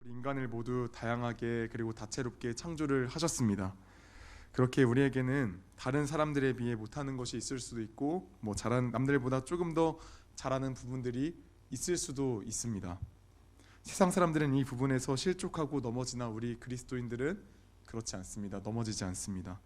인간을 모두 다양하게 그리고 다채롭게 창조를 하셨습니다. 그렇게 우리에게는 다른 사람들에 비해 못하는 것이 있을 수도 있고 잘하는 남들보다 조금 더 잘하는 부분들이 있을 수도 있습니다. 세상 사람들은 이 부분에서 실족하고 넘어지나 우리 그리스도인들은 그렇지 않습니다. 넘어지지 않습니다.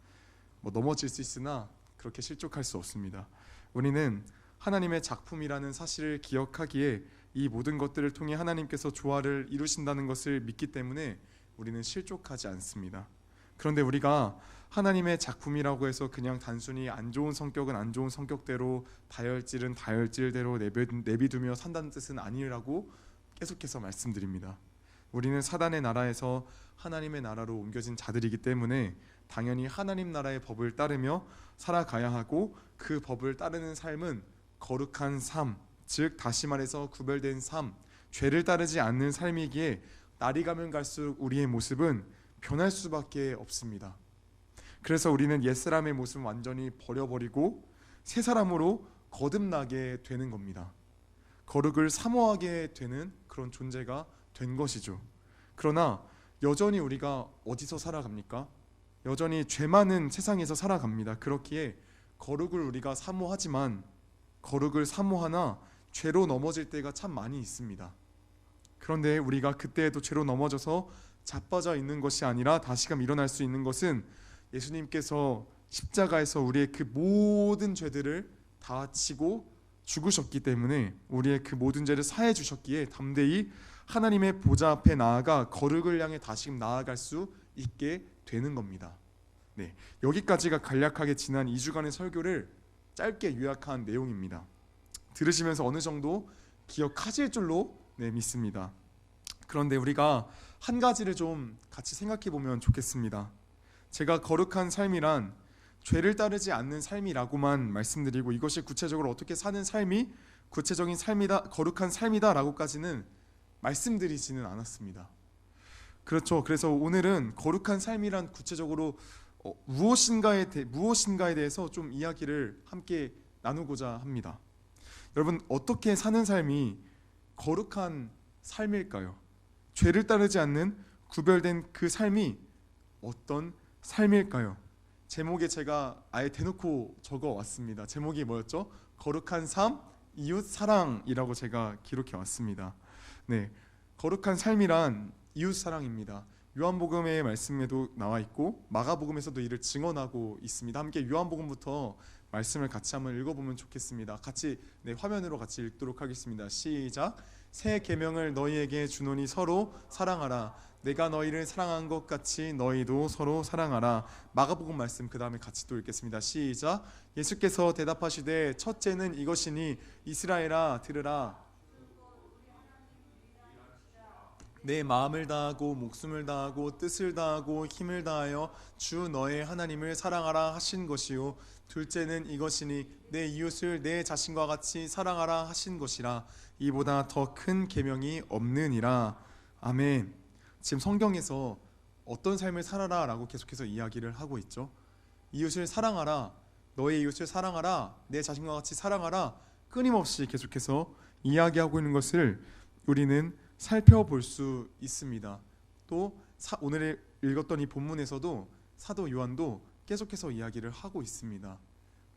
넘어질 수 있으나 그렇게 실족할 수 없습니다. 우리는 하나님의 작품이라는 사실을 기억하기에 이 모든 것들을 통해 하나님께서 조화를 이루신다는 것을 믿기 때문에 우리는 실족하지 않습니다. 그런데 우리가 하나님의 작품이라고 해서 그냥 단순히 안 좋은 성격은 안 좋은 성격대로, 다혈질은 다혈질대로 내비두며 산다는 뜻은 아니라고 계속해서 말씀드립니다. 우리는 사단의 나라에서 하나님의 나라로 옮겨진 자들이기 때문에 당연히 하나님 나라의 법을 따르며 살아가야 하고, 그 법을 따르는 삶은 거룩한 삶, 즉 다시 말해서 구별된 삶, 죄를 따르지 않는 삶이기에 날이 가면 갈수록 우리의 모습은 변할 수밖에 없습니다. 그래서 우리는 옛사람의 모습을 완전히 버려버리고 새 사람으로 거듭나게 되는 겁니다. 거룩을 사모하게 되는 그런 존재가 된 것이죠. 그러나 여전히 우리가 어디서 살아갑니까? 여전히 죄 많은 세상에서 살아갑니다. 그렇기에 거룩을 우리가 사모하지만 거룩을 사모하나 죄로 넘어질 때가 참 많이 있습니다. 그런데 우리가 그때에도 죄로 넘어져서 자빠져 있는 것이 아니라 다시금 일어날 수 있는 것은 예수님께서 십자가에서 우리의 그 모든 죄들을 다 지고 죽으셨기 때문에, 우리의 그 모든 죄를 사해 주셨기에 담대히 하나님의 보좌 앞에 나아가 거룩을 향해 다시금 나아갈 수 있게 되는 겁니다. 여기까지가 간략하게 지난 2주간의 설교를 짧게 요약한 내용입니다. 들으시면서 어느 정도 기억하실 줄로 믿습니다. 그런데 우리가 한 가지를 좀 같이 생각해 보면 좋겠습니다. 제가 거룩한 삶이란 죄를 따르지 않는 삶이라고만 말씀드리고, 이것이 구체적으로 어떻게 사는 삶이 구체적인 삶이다, 거룩한 삶이다 라고까지는 말씀드리지는 않았습니다. 그렇죠. 그래서 오늘은 거룩한 삶이란 구체적으로 무엇인가에 대해서 좀 이야기를 함께 나누고자 합니다. 여러분, 어떻게 사는 삶이 거룩한 삶일까요? 죄를 따르지 않는 구별된 그 삶이 어떤 삶일까요? 제목에 제가 아예 대놓고 적어 왔습니다. 제목이 뭐였죠? 거룩한 삶, 이웃 사랑이라고 제가 기록해 왔습니다. 거룩한 삶이란 이웃 사랑입니다. 요한복음의 말씀에도 나와 있고 마가복음에서도 이를 증언하고 있습니다. 함께 요한복음부터 말씀을 같이 한번 읽어보면 좋겠습니다. 같이 화면으로 같이 읽도록 하겠습니다. 시작. 새 계명을 너희에게 주노니 서로 사랑하라. 내가 너희를 사랑한 것 같이 너희도 서로 사랑하라. 마가복음 말씀 그 다음에 같이 또 읽겠습니다. 시작. 예수께서 대답하시되 첫째는 이것이니 이스라엘아 들으라. 내 마음을 다하고 목숨을 다하고 뜻을 다하고 힘을 다하여 주 너의 하나님을 사랑하라 하신 것이요, 둘째는 이것이니 내 이웃을 내 자신과 같이 사랑하라 하신 것이라. 이보다 더 큰 계명이 없느니라. 아멘. 지금 성경에서 어떤 삶을 살아라 라고 계속해서 이야기를 하고 있죠. 이웃을 사랑하라, 너의 이웃을 사랑하라, 내 자신과 같이 사랑하라, 끊임없이 계속해서 이야기하고 있는 것을 우리는 살펴볼 수 있습니다. 또 오늘 읽었던 이 본문에서도 사도 요한도 계속해서 이야기를 하고 있습니다.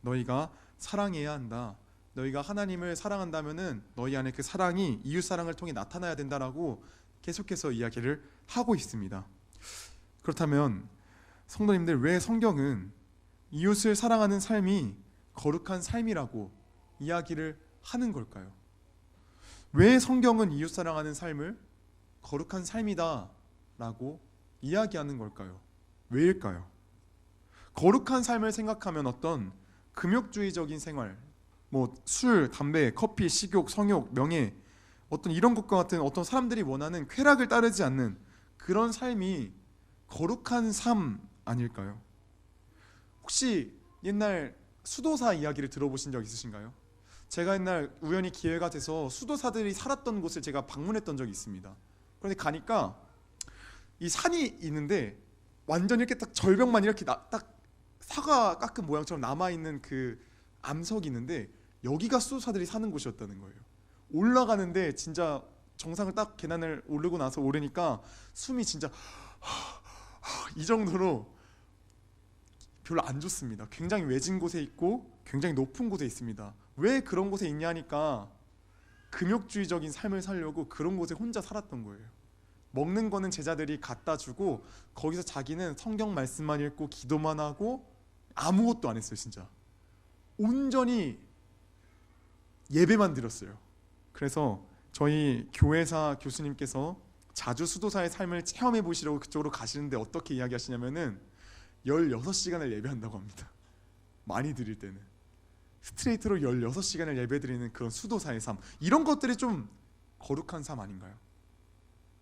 너희가 사랑해야 한다. 너희가 하나님을 사랑한다면은 너희 안에 그 사랑이 이웃 사랑을 통해 나타나야 된다라고 계속해서 이야기를 하고 있습니다. 그렇다면 성도님들, 왜 성경은 이웃을 사랑하는 삶이 거룩한 삶이라고 이야기를 하는 걸까요? 왜 성경은 이웃 사랑하는 삶을 거룩한 삶이다 라고 이야기하는 걸까요? 왜일까요? 거룩한 삶을 생각하면 어떤 금욕주의적인 생활, 술, 담배, 커피, 식욕, 성욕, 명예, 어떤 이런 것과 같은 어떤 사람들이 원하는 쾌락을 따르지 않는 그런 삶이 거룩한 삶 아닐까요? 혹시 옛날 수도사 이야기를 들어보신 적 있으신가요? 제가 옛날 우연히 기회가 돼서 수도사들이 살았던 곳을 제가 방문했던 적이 있습니다. 그런데 가니까 이 산이 있는데 완전 이렇게 딱 절벽만 이렇게 딱 사과 깎은 모양처럼 남아있는 그 암석이 있는데 여기가 수도사들이 사는 곳이었다는 거예요. 올라가는데 진짜 정상을 딱 계단을 오르고 나서 오르니까 숨이 진짜 이 정도로 별로 안 좋습니다. 굉장히 외진 곳에 있고 굉장히 높은 곳에 있습니다. 왜 그런 곳에 있냐니까 금욕주의적인 삶을 살려고 그런 곳에 혼자 살았던 거예요. 먹는 거는 제자들이 갖다 주고 거기서 자기는 성경 말씀만 읽고 기도만 하고 아무것도 안 했어요. 진짜 온전히 예배만 드렸어요. 그래서 저희 교회사 교수님께서 자주 수도사의 삶을 체험해 보시려고 그쪽으로 가시는데 어떻게 이야기하시냐면은 16시간을 예배한다고 합니다. 많이 드릴 때는 스트레이트로 16시간을 예배드리는 그런 수도사의 삶, 이런 것들이 좀 거룩한 삶 아닌가요?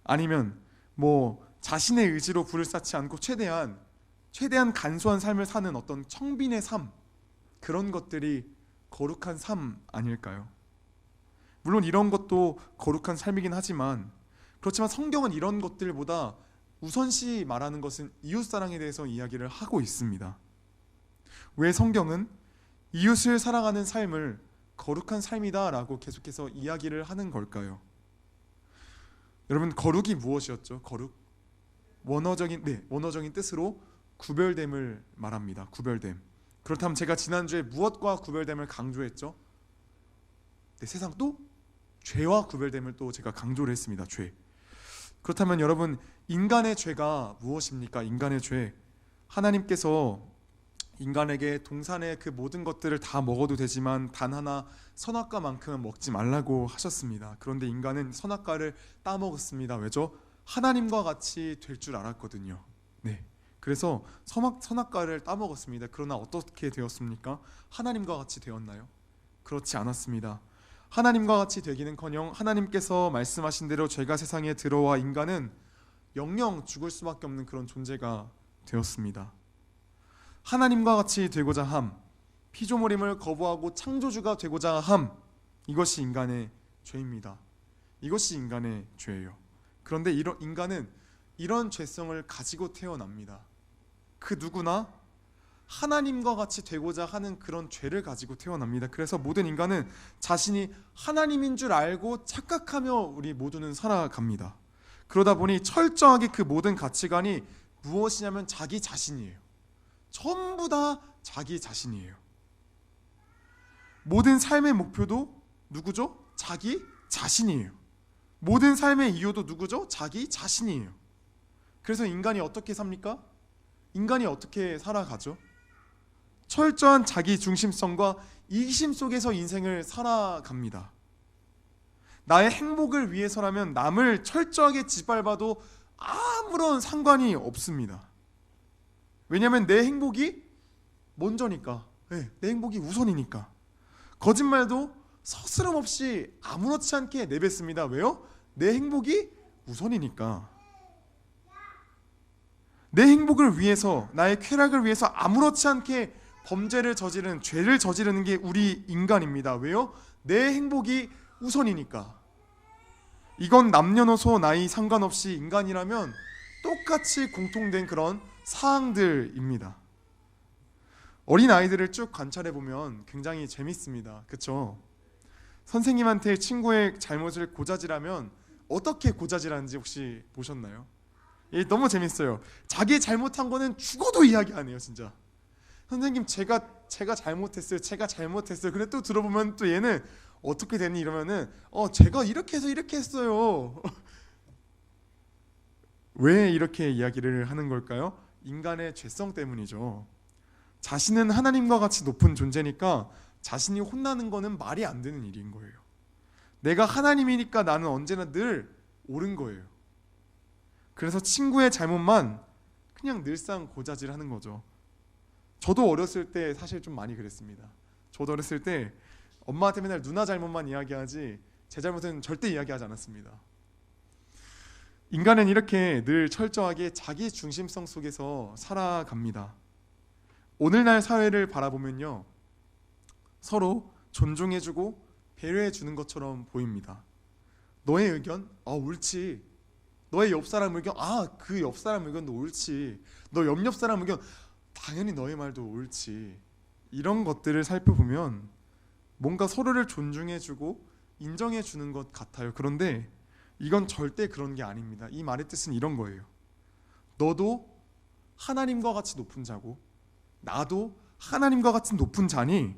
아니면 뭐 자신의 의지로 불을 쌓지 않고 최대한 간소한 삶을 사는 어떤 청빈의 삶, 그런 것들이 거룩한 삶 아닐까요? 물론 이런 것도 거룩한 삶이긴 하지만, 그렇지만 성경은 이런 것들보다 우선시 말하는 것은 이웃사랑에 대해서 이야기를 하고 있습니다. 왜 성경은 이웃을 사랑하는 삶을 거룩한 삶이다 라고 계속해서 이야기를 하는 걸까요? 여러분, 거룩이 무엇이었죠? 거룩? 원어적인 뜻으로 구별됨을 말합니다. 구별됨. 그렇다면 제가 지난주에 무엇과 구별됨을 강조했죠? 세상 또 죄와 구별됨을 또 제가 강조를 했습니다. 죄. 그렇다면 여러분, 인간의 죄가 무엇입니까? 인간의 죄. 하나님께서 인간에게 동산의 그 모든 것들을 다 먹어도 되지만 단 하나 선악과만큼은 먹지 말라고 하셨습니다. 그런데 인간은 선악과를 따먹었습니다. 왜죠? 하나님과 같이 될 줄 알았거든요. 네. 그래서 선악과를 따먹었습니다. 그러나 어떻게 되었습니까? 하나님과 같이 되었나요? 그렇지 않았습니다. 하나님과 같이 되기는커녕 하나님께서 말씀하신 대로 죄가 세상에 들어와 인간은 영영 죽을 수밖에 없는 그런 존재가 되었습니다. 하나님과 같이 되고자 함, 피조물임을 거부하고 창조주가 되고자 함, 이것이 인간의 죄입니다. 이것이 인간의 죄예요. 그런데 인간은 이런 죄성을 가지고 태어납니다. 그 누구나 하나님과 같이 되고자 하는 그런 죄를 가지고 태어납니다. 그래서 모든 인간은 자신이 하나님인 줄 알고 착각하며 우리 모두는 살아갑니다. 그러다 보니 철저하게 그 모든 가치관이 무엇이냐면 자기 자신이에요. 전부 다 자기 자신이에요. 모든 삶의 목표도 누구죠? 자기 자신이에요. 모든 삶의 이유도 누구죠? 자기 자신이에요. 그래서 인간이 어떻게 삽니까? 인간이 어떻게 살아가죠? 철저한 자기 중심성과 이기심 속에서 인생을 살아갑니다. 나의 행복을 위해서라면 남을 철저하게 짓밟아도 아무런 상관이 없습니다. 왜냐하면 내 행복이 먼저니까. 네, 내 행복이 우선이니까. 거짓말도 서스럼없이 아무렇지 않게 내뱉습니다. 왜요? 내 행복이 우선이니까. 내 행복을 위해서, 나의 쾌락을 위해서 아무렇지 않게 범죄를 저지르는, 죄를 저지르는 게 우리 인간입니다. 왜요? 내 행복이 우선이니까. 이건 남녀노소 나이 상관없이 인간이라면 똑같이 공통된 그런 사항들입니다. 어린 아이들을 쭉 관찰해 보면 굉장히 재밌습니다. 그렇죠? 선생님한테 친구의 잘못을 고자질하면 어떻게 고자질하는지 혹시 보셨나요? 너무 재밌어요. 자기 잘못한 거는 죽어도 이야기 안 해요. 진짜. 선생님 제가 잘못했어요. 제가 잘못했어요. 근데 또 들어보면 또 얘는 어떻게 됐니 이러면은 제가 이렇게 해서 이렇게 했어요. 왜 이렇게 이야기를 하는 걸까요? 인간의 죄성 때문이죠. 자신은 하나님과 같이 높은 존재니까 자신이 혼나는 거는 말이 안 되는 일인 거예요. 내가 하나님이니까 나는 언제나 늘 옳은 거예요. 그래서 친구의 잘못만 그냥 늘상 고자질하는 거죠. 저도 어렸을 때 사실 좀 많이 그랬습니다. 저도 어렸을 때 엄마한테 맨날 누나 잘못만 이야기하지 제 잘못은 절대 이야기하지 않았습니다. 인간은 이렇게 늘 철저하게 자기 중심성 속에서 살아갑니다. 오늘날 사회를 바라보면요, 서로 존중해주고 배려해주는 것처럼 보입니다. 너의 의견? 옳지. 너의 옆사람 의견? 그 옆사람 의견도 옳지. 너 옆사람 의견? 당연히 너의 말도 옳지. 이런 것들을 살펴보면 뭔가 서로를 존중해주고 인정해주는 것 같아요. 그런데 이건 절대 그런 게 아닙니다. 이 말의 뜻은 이런 거예요. 너도 하나님과 같이 높은 자고 나도 하나님과 같은 높은 자니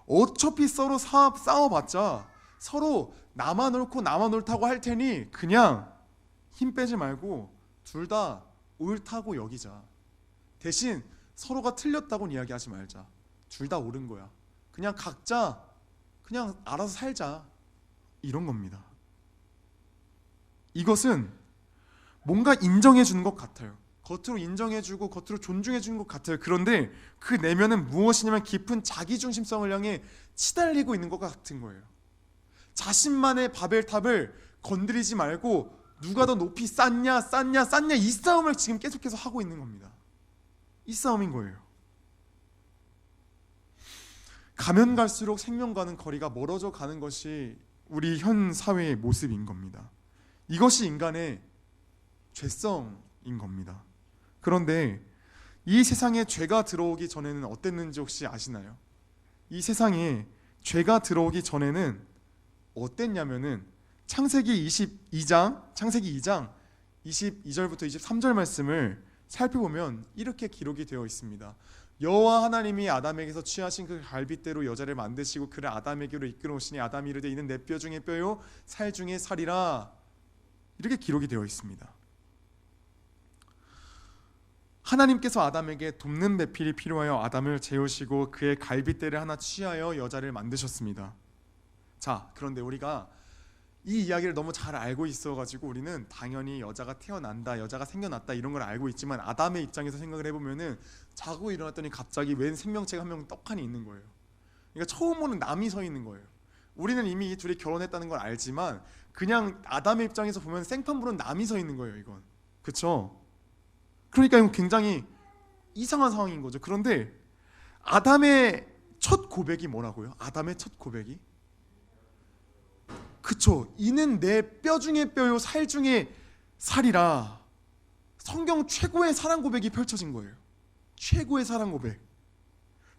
어차피 서로 싸워봤자 서로 나만 옳고 나만 옳다고 할 테니 그냥 힘 빼지 말고 둘 다 옳다고 여기자. 대신 서로가 틀렸다고는 이야기하지 말자. 둘 다 옳은 거야. 그냥 각자 그냥 알아서 살자. 이런 겁니다. 이것은 뭔가 인정해 주는 것 같아요. 겉으로 인정해 주고 겉으로 존중해 주는 것 같아요. 그런데 그 내면은 무엇이냐면 깊은 자기중심성을 향해 치달리고 있는 것 같은 거예요. 자신만의 바벨탑을 건드리지 말고 누가 더 높이 쌓냐 이 싸움을 지금 계속해서 하고 있는 겁니다. 이 싸움인 거예요. 가면 갈수록 생명과는 거리가 멀어져 가는 것이 우리 현 사회의 모습인 겁니다. 이것이 인간의 죄성인 겁니다. 그런데 이 세상에 죄가 들어오기 전에는 어땠는지 혹시 아시나요? 이 세상에 죄가 들어오기 전에는 어땠냐면은 창세기 2장 22절부터 23절 말씀을 살펴보면 이렇게 기록이 되어 있습니다. 여호와 하나님이 아담에게서 취하신 그 갈빗대로 여자를 만드시고 그를 아담에게로 이끌어 오시니 아담이 이르되 이는 내 뼈 중에 뼈요 살 중에 살이라. 이렇게 기록이 되어 있습니다. 하나님께서 아담에게 돕는 배필이 필요하여 아담을 재우시고 그의 갈빗대를 하나 취하여 여자를 만드셨습니다. 자, 그런데 우리가 이 이야기를 너무 잘 알고 있어가지고 우리는 당연히 여자가 태어난다, 여자가 생겨났다 이런 걸 알고 있지만 아담의 입장에서 생각을 해보면은 자고 일어났더니 갑자기 웬 생명체가 한 명 떡하니 있는 거예요. 그러니까 처음 보는 남이 서 있는 거예요. 우리는 이미 이 둘이 결혼했다는 걸 알지만 그냥 아담의 입장에서 보면 생판부른 남이 서 있는 거예요. 이건 그렇죠? 그러니까 이건 굉장히 이상한 상황인 거죠. 그런데 아담의 첫 고백이 뭐라고요? 아담의 첫 고백이 그쵸, 이는 내 뼈 중에 뼈요 살 중에 살이라. 성경 최고의 사랑 고백이 펼쳐진 거예요. 최고의 사랑 고백.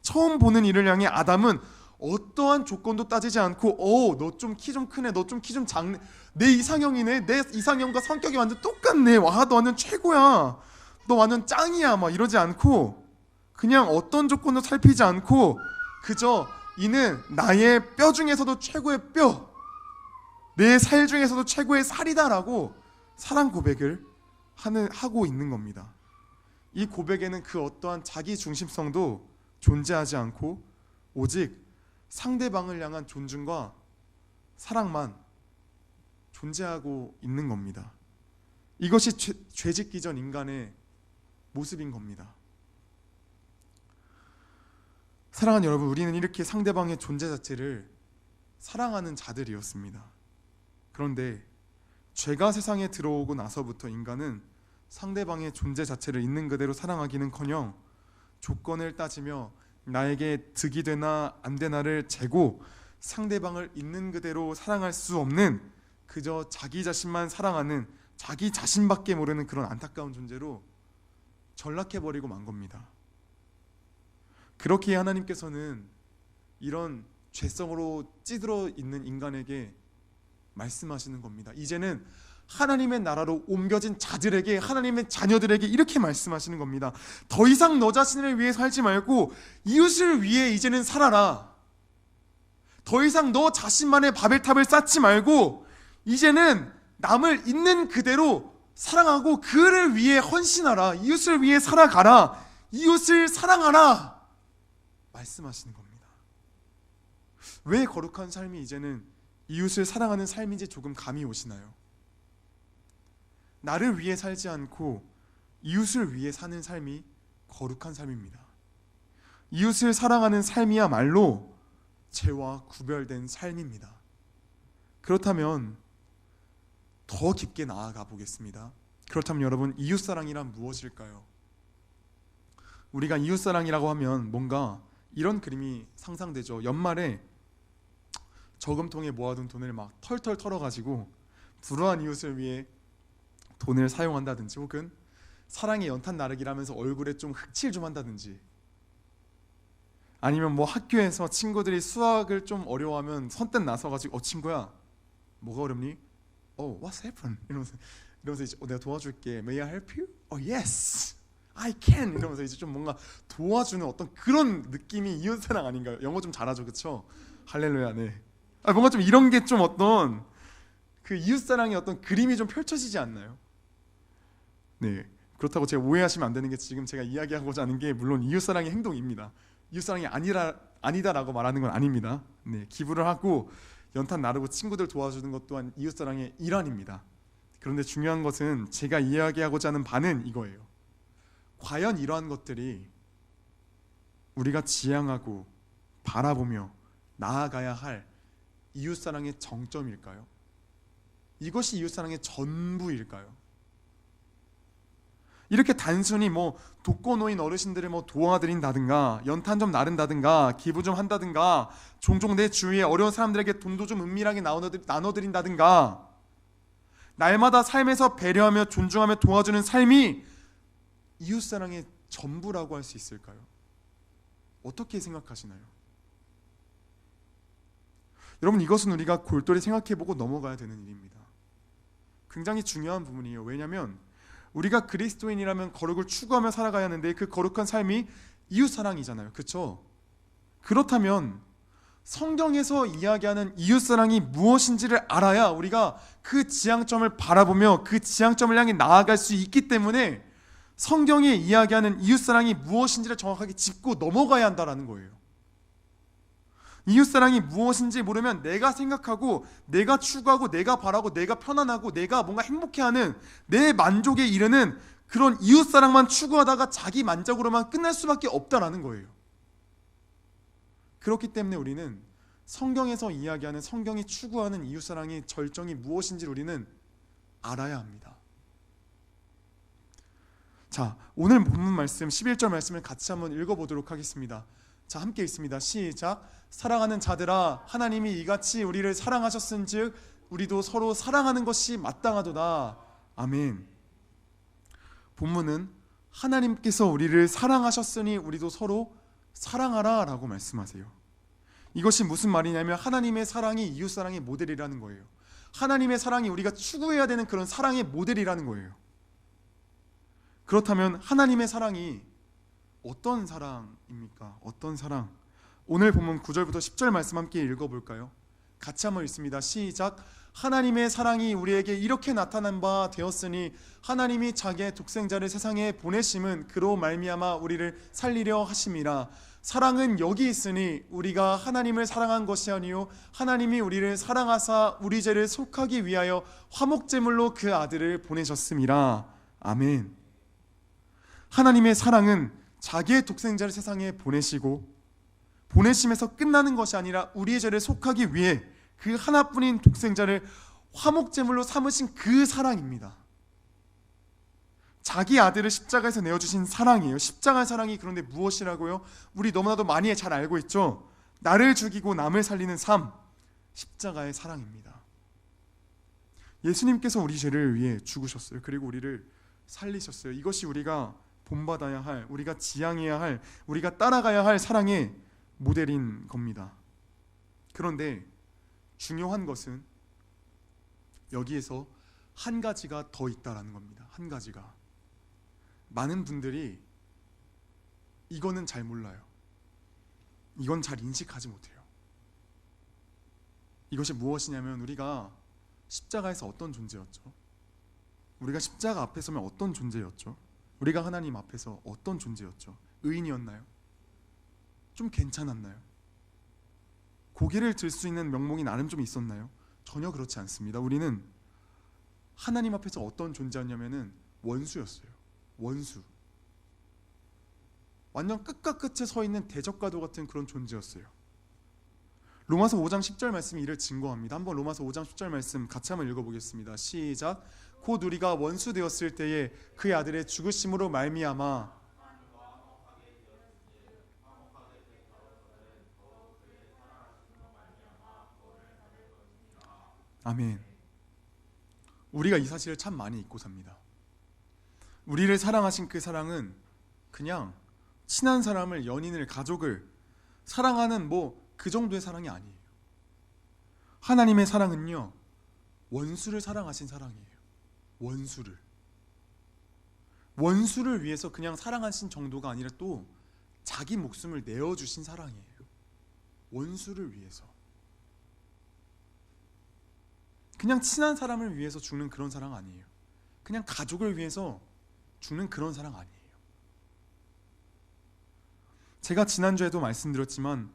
처음 보는 이를 향해 아담은 어떠한 조건도 따지지 않고 너 좀 키 좀 크네, 너 좀 키 좀 작네, 내 이상형이네, 내 이상형과 성격이 완전 똑같네, 와 너 완전 최고야, 너 완전 짱이야 막 이러지 않고 그냥 어떤 조건도 살피지 않고 그저 이는 나의 뼈 중에서도 최고의 뼈, 내 살 중에서도 최고의 살이다라고 사랑 고백을 하고 있는 겁니다. 이 고백에는 그 어떠한 자기 중심성도 존재하지 않고 오직 상대방을 향한 존중과 사랑만 존재하고 있는 겁니다. 이것이 죄짓기 전 인간의 모습인 겁니다. 사랑하는 여러분, 우리는 이렇게 상대방의 존재 자체를 사랑하는 자들이었습니다. 그런데 죄가 세상에 들어오고 나서부터 인간은 상대방의 존재 자체를 있는 그대로 사랑하기는커녕 조건을 따지며 나에게 득이 되나 안 되나를 재고 상대방을 있는 그대로 사랑할 수 없는 그저 자기 자신만 사랑하는 자기 자신밖에 모르는 그런 안타까운 존재로 전락해버리고 만 겁니다. 그렇게 하나님께서는 이런 죄성으로 찌들어 있는 인간에게 말씀하시는 겁니다. 이제는 하나님의 나라로 옮겨진 자들에게, 하나님의 자녀들에게 이렇게 말씀하시는 겁니다. 더 이상 너 자신을 위해 살지 말고 이웃을 위해 이제는 살아라. 더 이상 너 자신만의 바벨탑을 쌓지 말고 이제는 남을 있는 그대로 사랑하고 그를 위해 헌신하라. 이웃을 위해 살아가라. 이웃을 사랑하라. 말씀하시는 겁니다. 왜 거룩한 삶이 이제는 이웃을 사랑하는 삶인지 조금 감이 오시나요? 나를 위해 살지 않고 이웃을 위해 사는 삶이 거룩한 삶입니다. 이웃을 사랑하는 삶이야말로 죄와 구별된 삶입니다. 그렇다면 더 깊게 나아가 보겠습니다. 그렇다면 여러분, 이웃사랑이란 무엇일까요? 우리가 이웃사랑이라고 하면 뭔가 이런 그림이 상상되죠. 연말에 저금통에 모아둔 돈을 막 털털 털어가지고 불우한 이웃을 위해 돈을 사용한다든지, 혹은 사랑의 연탄 나르기라면서 얼굴에 좀 흑칠 좀 한다든지, 아니면 뭐 학교에서 친구들이 수학을 좀 어려워하면 선뜻 나서가지고 친구야 뭐가 어렵니? what's happened? 이러면서 이제 내가 도와줄게. May I help you? Yes, I can. 이러면서 이제 좀 뭔가 도와주는 어떤 그런 느낌이 이웃사랑 아닌가요? 영어 좀 잘하죠, 그렇죠? 할렐루야, 네. 뭔가 좀 이런 게 좀 어떤 그 이웃사랑의 어떤 그림이 좀 펼쳐지지 않나요? 네. 그렇다고 제가 오해하시면 안 되는 게 지금 제가 이야기하고자 하는 게 물론 이웃사랑의 행동입니다. 이웃사랑이 아니다라고 말하는 건 아닙니다. 네. 기부를 하고 연탄 나르고 친구들 도와주는 것 또한 이웃사랑의 일환입니다. 그런데 중요한 것은 제가 이야기하고자 하는 바는 이거예요. 과연 이러한 것들이 우리가 지향하고 바라보며 나아가야 할 이웃사랑의 정점일까요? 이것이 이웃사랑의 전부일까요? 이렇게 단순히 독거노인 어르신들을 도와드린다든가 연탄 좀 나른다든가 기부 좀 한다든가 종종 내 주위에 어려운 사람들에게 돈도 좀 은밀하게 나눠드린다든가 날마다 삶에서 배려하며 존중하며 도와주는 삶이 이웃사랑의 전부라고 할 수 있을까요? 어떻게 생각하시나요? 여러분, 이것은 우리가 골똘히 생각해보고 넘어가야 되는 일입니다. 굉장히 중요한 부분이에요. 왜냐하면 우리가 그리스도인이라면 거룩을 추구하며 살아가야 하는데 그 거룩한 삶이 이웃사랑이잖아요. 그렇죠? 그렇다면 성경에서 이야기하는 이웃사랑이 무엇인지를 알아야 우리가 그 지향점을 바라보며 그 지향점을 향해 나아갈 수 있기 때문에 성경에 이야기하는 이웃사랑이 무엇인지를 정확하게 짚고 넘어가야 한다는 거예요. 이웃사랑이 무엇인지 모르면 내가 생각하고 내가 추구하고 내가 바라고 내가 편안하고 내가 뭔가 행복해하는 내 만족에 이르는 그런 이웃사랑만 추구하다가 자기 만족으로만 끝날 수밖에 없다라는 거예요. 그렇기 때문에 우리는 성경에서 이야기하는 성경이 추구하는 이웃사랑의 절정이 무엇인지를 우리는 알아야 합니다. 자, 오늘 본문 말씀 11절 말씀을 같이 한번 읽어보도록 하겠습니다. 자, 함께 읽습니다. 시작. 사랑하는 자들아, 하나님이 이같이 우리를 사랑하셨은즉 우리도 서로 사랑하는 것이 마땅하도다. 아멘. 본문은 하나님께서 우리를 사랑하셨으니 우리도 서로 사랑하라 라고 말씀하세요. 이것이 무슨 말이냐면 하나님의 사랑이 이웃사랑의 모델이라는 거예요. 하나님의 사랑이 우리가 추구해야 되는 그런 사랑의 모델이라는 거예요. 그렇다면 하나님의 사랑이 어떤 사랑입니까? 어떤 사랑? 오늘 본문 9절부터 10절 말씀 함께 읽어볼까요? 같이 한번 읽습니다. 시작. 하나님의 사랑이 우리에게 이렇게 나타난 바 되었으니 하나님이 자기의 독생자를 세상에 보내심은 그로 말미암아 우리를 살리려 하심이라. 사랑은 여기 있으니 우리가 하나님을 사랑한 것이 아니요 하나님이 우리를 사랑하사 우리 죄를 속하기 위하여 화목제물로 그 아들을 보내셨음이라. 아멘. 하나님의 사랑은 자기의 독생자를 세상에 보내시고 보내심에서 끝나는 것이 아니라 우리의 죄를 속하기 위해 그 하나뿐인 독생자를 화목제물로 삼으신 그 사랑입니다. 자기 아들을 십자가에서 내어주신 사랑이에요. 십자가의 사랑이 그런데 무엇이라고요? 우리 너무나도 많이 잘 알고 있죠. 나를 죽이고 남을 살리는 삶, 십자가의 사랑입니다. 예수님께서 우리 죄를 위해 죽으셨어요. 그리고 우리를 살리셨어요. 이것이 우리가 본받아야 할, 우리가 지향해야 할, 우리가 따라가야 할 사랑의 모델인 겁니다. 그런데 중요한 것은 여기에서 한 가지가 더 있다라는 겁니다. 한 가지가. 많은 분들이 이거는 잘 몰라요. 이건 잘 인식하지 못해요. 이것이 무엇이냐면 우리가 십자가에서 어떤 존재였죠? 우리가 십자가 앞에 서면 어떤 존재였죠? 우리가 하나님 앞에서 어떤 존재였죠? 의인이었나요? 좀 괜찮았나요? 고개를 들 수 있는 명목이 나름 좀 있었나요? 전혀 그렇지 않습니다. 우리는 하나님 앞에서 어떤 존재였냐면은 원수였어요. 원수. 완전 끝과 끝에 서 있는 대적과도 같은 그런 존재였어요. 로마서 5장 10절 말씀이 이를 증거합니다. 한번 로마서 5장 10절 말씀 같이 한번 읽어보겠습니다. 시작. 곧 우리가 원수 되었을 때에 그의 아들의 죽으심으로 말미암아 아멘. 우리가 이 사실을 참 많이 잊고 삽니다. 우리를 사랑하신 그 사랑은 그냥 친한 사람을, 연인을, 가족을 사랑하는 그 정도의 사랑이 아니에요. 하나님의 사랑은요, 원수를 사랑하신 사랑이에요. 원수를 위해서 그냥 사랑하신 정도가 아니라 또 자기 목숨을 내어주신 사랑이에요. 원수를 위해서. 그냥 친한 사람을 위해서 죽는 그런 사랑 아니에요. 그냥 가족을 위해서 죽는 그런 사랑 아니에요. 제가 지난주에도 말씀드렸지만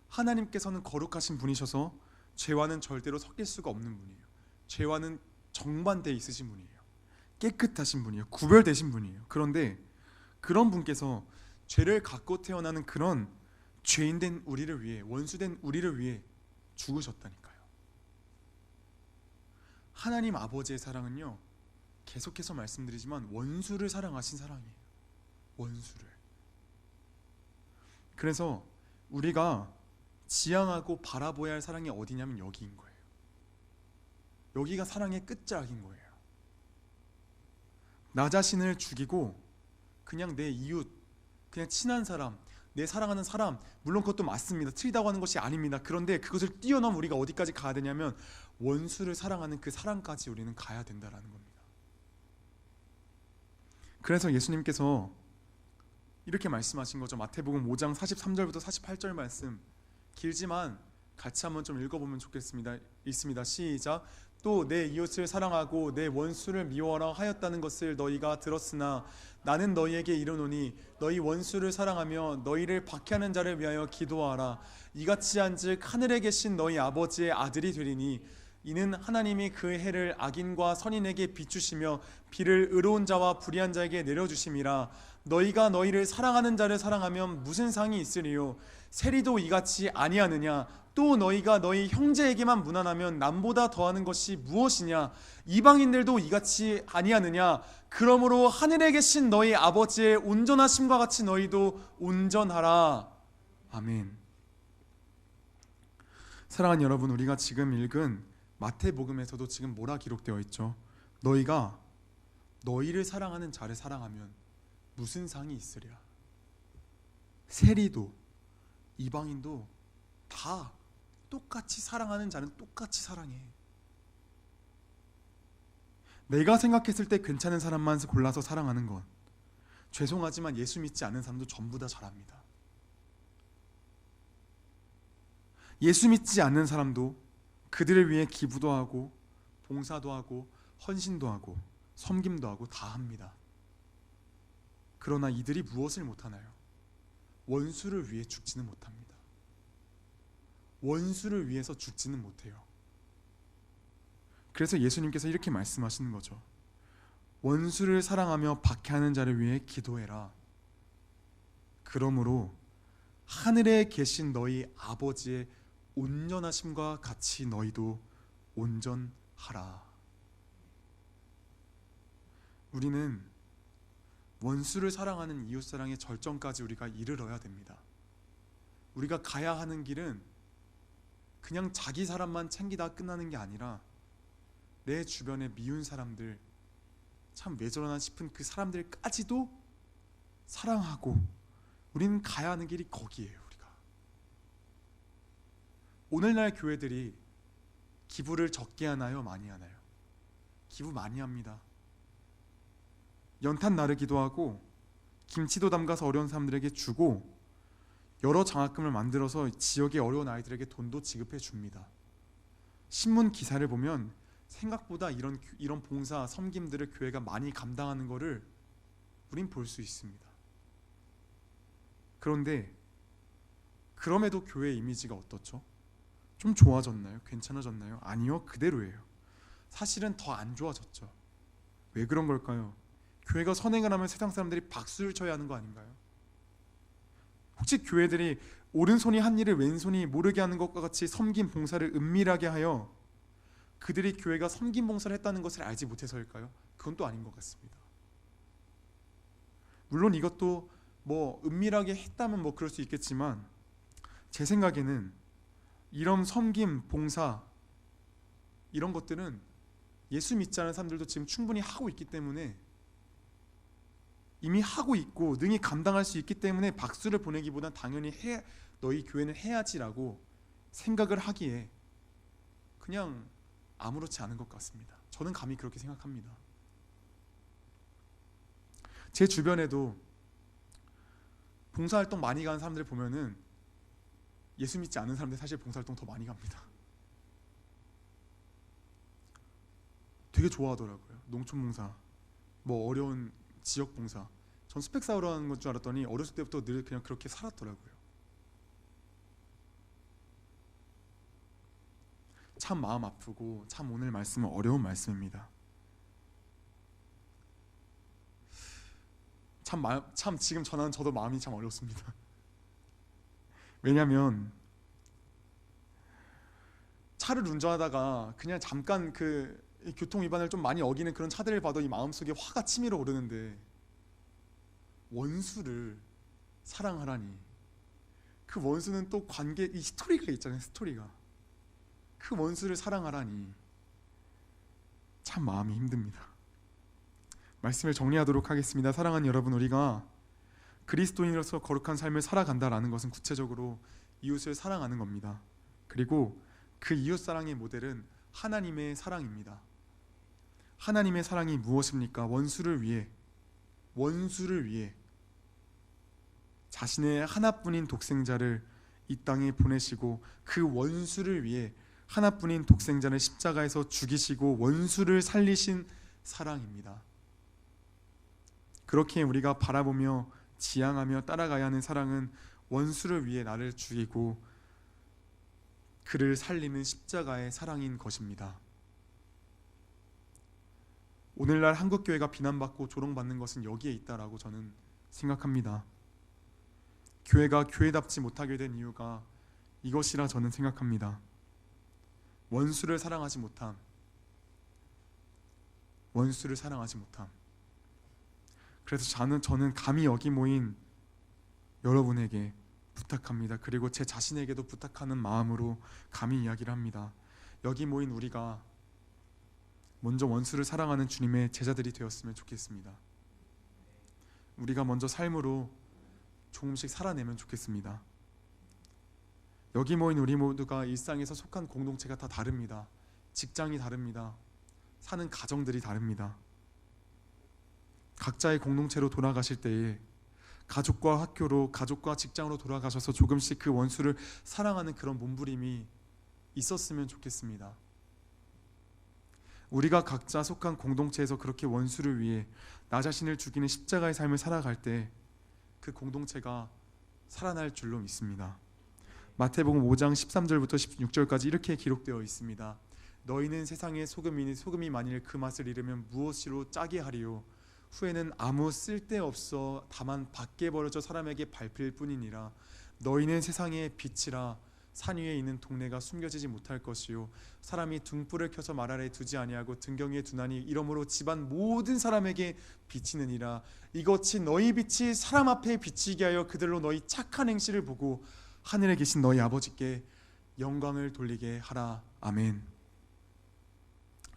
하나님께서는 거룩하신 분이셔서 죄와는 절대로 섞일 수가 없는 분이에요. 죄와는 정반대에 있으신 분이에요. 깨끗하신 분이에요. 구별되신 분이에요. 그런데 그런 분께서 죄를 갖고 태어나는 그런 죄인된 우리를 위해, 원수된 우리를 위해 죽으셨다니까요. 하나님 아버지의 사랑은요, 계속해서 말씀드리지만 원수를 사랑하신 사랑이에요. 원수를. 그래서 우리가 지향하고 바라보아야 할 사랑이 어디냐면 여기인 거예요. 여기가 사랑의 끝자락인 거예요. 나 자신을 죽이고 그냥 내 이웃, 그냥 친한 사람, 내 사랑하는 사람, 물론 그것도 맞습니다. 틀리다고 하는 것이 아닙니다. 그런데 그것을 뛰어넘어 우리가 어디까지 가야 되냐면 원수를 사랑하는 그 사랑까지 우리는 가야 된다라는 겁니다. 그래서 예수님께서 이렇게 말씀하신 거죠. 마태복음 5장 43절부터 48절 말씀, 길지만 같이 한번 좀 읽어보면 좋겠습니다. 읽습니다. 시작. 또 내 이웃을 사랑하고 내 원수를 미워하라 하였다는 것을 너희가 들었으나 나는 너희에게 이르노니 너희 원수를 사랑하며 너희를 박해하는 자를 위하여 기도하라. 이같이 한즉 하늘에 계신 너희 아버지의 아들이 되리니 이는 하나님이 그 해를 악인과 선인에게 비추시며 비를 의로운 자와 불의한 자에게 내려주심이라. 너희가 너희를 사랑하는 자를 사랑하면 무슨 상이 있으리요? 세리도 이같이 아니하느냐? 또 너희가 너희 형제에게만 무난하면 남보다 더하는 것이 무엇이냐? 이방인들도 이같이 아니하느냐? 그러므로 하늘에 계신 너희 아버지의 온전하심과 같이 너희도 온전하라. 아멘. 사랑하는 여러분, 우리가 지금 읽은 마태복음에서도 지금 뭐라 기록되어 있죠? 너희가 너희를 사랑하는 자를 사랑하면 무슨 상이 있으랴? 세리도 이방인도 다 똑같이 사랑하는 자는 똑같이 사랑해. 내가 생각했을 때 괜찮은 사람만 골라서 사랑하는 건, 죄송하지만 예수 믿지 않는 사람도 전부 다 잘합니다. 예수 믿지 않는 사람도 그들을 위해 기부도 하고 봉사도 하고 헌신도 하고 섬김도 하고 다 합니다. 그러나 이들이 무엇을 못하나요? 원수를 위해 죽지는 못합니다. 원수를 위해서 죽지는 못해요. 그래서 예수님께서 이렇게 말씀하시는 거죠. 원수를 사랑하며 박해하는 자를 위해 기도해라. 그러므로 하늘에 계신 너희 아버지의 온전하심과 같이 너희도 온전하라. 우리는 원수를 사랑하는 이웃사랑의 절정까지 우리가 이르러야 됩니다. 우리가 가야 하는 길은 그냥 자기 사람만 챙기다 끝나는 게 아니라 내 주변에 미운 사람들, 참 왜 저러나 싶은 그 사람들까지도 사랑하고, 우리는 가야 하는 길이 거기에요. 우리가 오늘날 교회들이 기부를 적게 하나요? 많이 하나요? 기부 많이 합니다. 연탄 나르기도 하고 김치도 담가서 어려운 사람들에게 주고 여러 장학금을 만들어서 지역의 어려운 아이들에게 돈도 지급해 줍니다. 신문 기사를 보면 생각보다 이런 봉사, 섬김들을 교회가 많이 감당하는 것을 우린 볼 수 있습니다. 그런데 그럼에도 교회의 이미지가 어떻죠? 좀 좋아졌나요? 괜찮아졌나요? 아니요, 그대로예요. 사실은 더 안 좋아졌죠. 왜 그런 걸까요? 교회가 선행을 하면 세상 사람들이 박수를 쳐야 하는 거 아닌가요? 혹시 교회들이 오른손이 한 일을 왼손이 모르게 하는 것과 같이 섬김 봉사를 은밀하게 하여 그들이 교회가 섬김 봉사를 했다는 것을 알지 못해서일까요? 그건 또 아닌 것 같습니다. 물론 이것도 뭐 은밀하게 했다면 뭐 그럴 수 있겠지만, 제 생각에는 이런 섬김 봉사 이런 것들은 예수 믿지 않은 사람들도 지금 충분히 하고 있기 때문에, 이미 하고 있고 능히 감당할 수 있기 때문에 박수를 보내기보단 당연히 너희 교회는 해야지라고 생각을 하기에 그냥 아무렇지 않은 것 같습니다. 저는 감히 그렇게 생각합니다. 제 주변에도 봉사활동 많이 가는 사람들 보면은 예수 믿지 않은 사람들 사실 봉사활동 더 많이 갑니다. 되게 좋아하더라고요. 농촌봉사, 뭐 어려운 지역봉사. 전 스펙 쌓으러 하는 건 줄 알았더니 어렸을 때부터 늘 그냥 그렇게 살았더라고요. 참 마음 아프고 참 오늘 말씀은 어려운 말씀입니다. 참 지금 저도 마음이 참 어렵습니다. 왜냐하면 차를 운전하다가 그냥 잠깐 그 교통 위반을 좀 많이 어기는 그런 차들을 봐도 이 마음속에 화가 치밀어 오르는데, 원수를 사랑하라니, 그 원수는 또 이 스토리가 있잖아요. 스토리가. 그 원수를 사랑하라니 참 마음이 힘듭니다. 말씀을 정리하도록 하겠습니다. 사랑하는 여러분, 우리가 그리스도인으로서 거룩한 삶을 살아간다라는 것은 구체적으로 이웃을 사랑하는 겁니다. 그리고 그 이웃 사랑의 모델은 하나님의 사랑입니다. 하나님의 사랑이 무엇입니까? 원수를 위해 자신의 하나뿐인 독생자를 이 땅에 보내시고, 그 원수를 위해 하나뿐인 독생자를 십자가에서 죽이시고 원수를 살리신 사랑입니다. 그렇게 우리가 바라보며 지향하며 따라가야 하는 사랑은 원수를 위해 나를 죽이고 그를 살리는 십자가의 사랑인 것입니다. 오늘날 한국교회가 비난받고 조롱받는 것은 여기에 있다라고 저는 생각합니다. 교회가 교회답지 못하게 된 이유가 이것이라 저는 생각합니다. 원수를 사랑하지 못함. 그래서 저는 감히 여기 모인 여러분에게 부탁합니다. 그리고 제 자신에게도 부탁하는 마음으로 감히 이야기를 합니다. 여기 모인 우리가 먼저 원수를 사랑하는 주님의 제자들이 되었으면 좋겠습니다. 우리가 먼저 삶으로 조금씩 살아내면 좋겠습니다. 여기 모인 우리 모두가 일상에서 속한 공동체가 다 다릅니다. 직장이 다릅니다. 사는 가정들이 다릅니다. 각자의 공동체로 돌아가실 때에 가족과 학교로, 가족과 직장으로 돌아가셔서 조금씩 그 원수를 사랑하는 그런 몸부림이 있었으면 좋겠습니다. 우리가 각자 속한 공동체에서 그렇게 원수를 위해 나 자신을 죽이는 십자가의 삶을 살아갈 때 그 공동체가 살아날 줄로 믿습니다. 마태복음 5장 13절부터 16절까지 이렇게 기록되어 있습니다. 너희는 세상의 소금이니 소금이 만일 그 맛을 잃으면 무엇으로 짜게 하리요? 후에는 아무 쓸데없어 다만 밖에 버려져 사람에게 밟힐 뿐이니라. 너희는 세상의 빛이라. 산 위에 있는 동네가 숨겨지지 못할 것이요, 사람이 등불을 켜서 말 아래 두지 아니하고 등경 위에 두나니 이러므로 집안 모든 사람에게 비치느니라. 이것이 너희 빛이 사람 앞에 비치게 하여 그들로 너희 착한 행실을 보고 하늘에 계신 너희 아버지께 영광을 돌리게 하라. 아멘.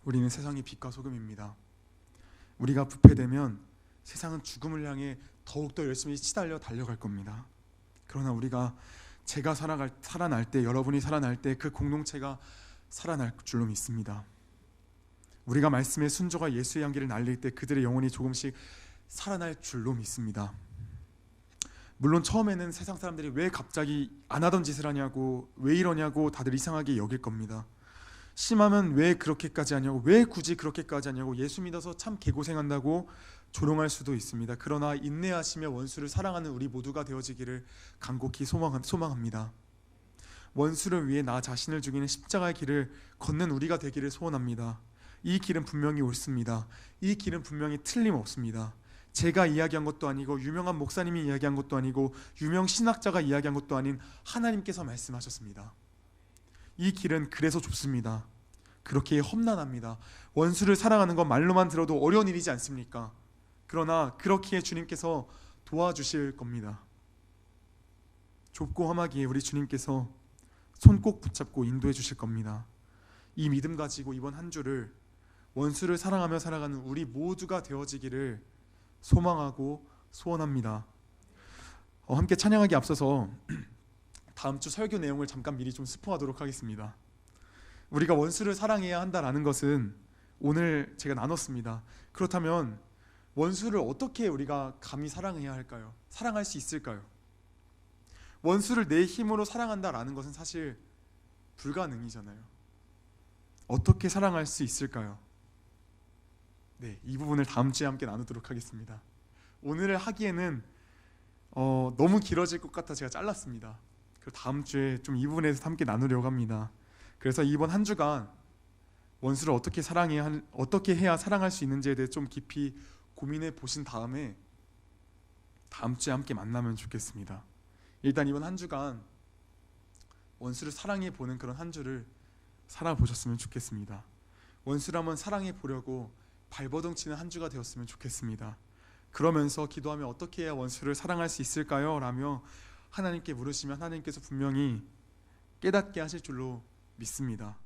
우리는 세상의 빛과 소금입니다. 우리가 부패되면 세상은 죽음을 향해 더욱더 열심히 치달려 달려갈 겁니다. 그러나 우리가 제가 살아날 때, 여러분이 살아날 때 그 공동체가 살아날 줄로 믿습니다. 우리가 말씀의 순조가 예수의 향기를 날릴 때 그들의 영혼이 조금씩 살아날 줄로 믿습니다. 물론 처음에는 세상 사람들이 왜 갑자기 안 하던 짓을 하냐고, 왜 이러냐고 다들 이상하게 여길 겁니다. 심하면 왜 그렇게까지 하냐고, 왜 굳이 그렇게까지 하냐고, 예수 믿어서 참 개고생한다고 조롱할 수도 있습니다. 그러나 인내하시며 원수를 사랑하는 우리 모두가 되어지기를 간곡히 소망합니다. 원수를 위해 나 자신을 죽이는 십자가의 길을 걷는 우리가 되기를 소원합니다. 이 길은 분명히 옳습니다. 이 길은 분명히 틀림없습니다. 제가 이야기한 것도 아니고 유명한 목사님이 이야기한 것도 아니고 유명 신학자가 이야기한 것도 아닌 하나님께서 말씀하셨습니다. 이 길은 그래서 좁습니다. 그렇게 험난합니다. 원수를 사랑하는 건 말로만 들어도 어려운 일이지 않습니까? 그러나 그렇기에 주님께서 도와주실 겁니다. 좁고 험하기에 우리 주님께서 손 꼭 붙잡고 인도해 주실 겁니다. 이 믿음 가지고 이번 한 주를 원수를 사랑하며 살아가는 우리 모두가 되어지기를 소망하고 소원합니다. 함께 찬양하기 앞서서 다음 주 설교 내용을 잠깐 미리 좀 스포하도록 하겠습니다. 우리가 원수를 사랑해야 한다라는 것은 오늘 제가 나눴습니다. 그렇다면 원수를 어떻게 우리가 감히 사랑해야 할까요? 사랑할 수 있을까요? 원수를 내 힘으로 사랑한다라는 것은 사실 불가능이잖아요. 어떻게 사랑할 수 있을까요? 네, 이 부분을 다음 주에 함께 나누도록 하겠습니다. 오늘 하기에는 너무 길어질 것 같아 제가 잘랐습니다. 그래서 다음 주에 좀 이 부분에 대해서 함께 나누려고 합니다. 그래서 이번 한 주간 원수를 어떻게 해야 사랑할 수 있는지에 대해 좀 깊이 고민해 보신 다음에 다음 주에 함께 만나면 좋겠습니다. 일단 이번 한 주간 원수를 사랑해 보는 그런 한 주를 살아보셨으면 좋겠습니다. 원수를 한번 사랑해 보려고 발버둥 치는 한 주가 되었으면 좋겠습니다. 그러면서 기도하며 어떻게 해야 원수를 사랑할 수 있을까요? 라며 하나님께 물으시면 하나님께서 분명히 깨닫게 하실 줄로 믿습니다.